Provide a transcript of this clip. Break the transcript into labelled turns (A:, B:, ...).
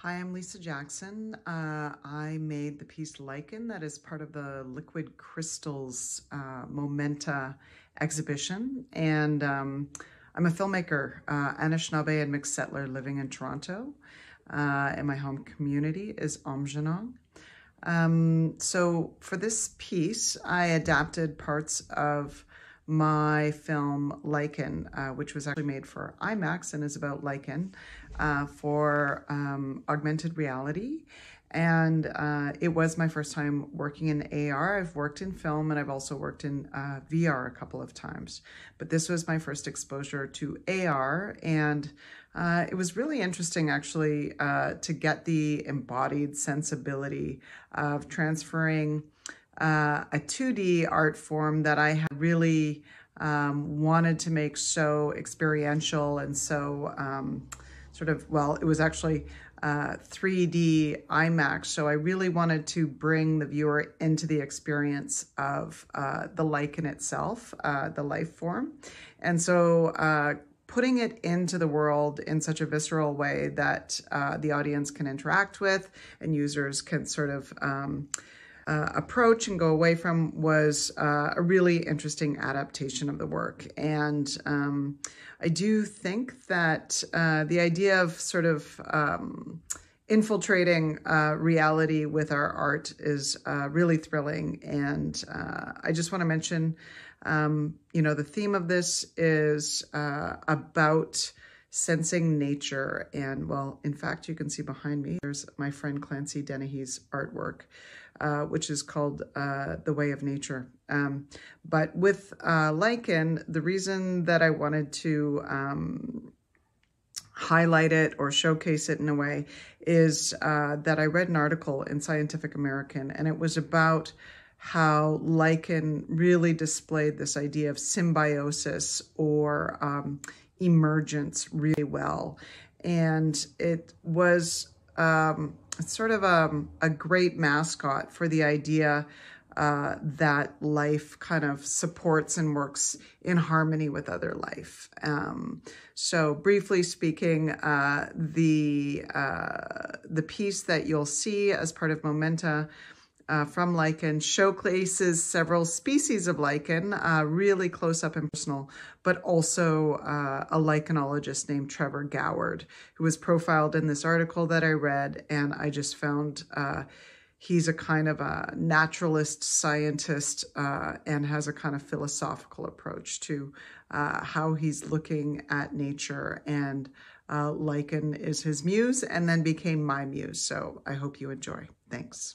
A: Hi, I'm Lisa Jackson. I made the piece Lichen that is part of the Liquid Crystals MOMENTA exhibition. And I'm a filmmaker, Anishinaabe and mixed settler living in Toronto. And my home community is Apprenez-en. So for this piece, I adapted parts of my film Lichen, which was actually made for IMAX and is about lichen, for augmented reality. And it was my first time working in AR. I've worked in film and I've also worked in VR a couple of times, but this was my first exposure to AR. And it was really interesting actually to get the embodied sensibility of transferring a 2D art form that I had really wanted to make so experiential and so it was actually 3D IMAX. So I really wanted to bring the viewer into the experience of the lichen itself, the life form. And so putting it into the world in such a visceral way that the audience can interact with and users can sort of approach and go away from was a really interesting adaptation of the work. And I do think that the idea of sort of infiltrating reality with our art is really thrilling. And I just want to mention, the theme of this is about sensing nature. And well, in fact, you can see behind me, there's my friend Clancy Dennehy's artwork, which is called The Way of Nature. But with lichen, the reason that I wanted to highlight it or showcase it in a way is that I read an article in Scientific American, and it was about how lichen really displayed this idea of symbiosis or emergence really well. And it was sort of a great mascot for the idea that life kind of supports and works in harmony with other life. So briefly speaking, the piece that you'll see as part of MOMENTA from lichen showcases several species of lichen, really close up and personal, but also a lichenologist named Trevor Goward, who was profiled in this article that I read, and I just found he's a kind of a naturalist scientist and has a kind of philosophical approach to how he's looking at nature, and lichen is his muse and then became my muse. So I hope you enjoy. Thanks.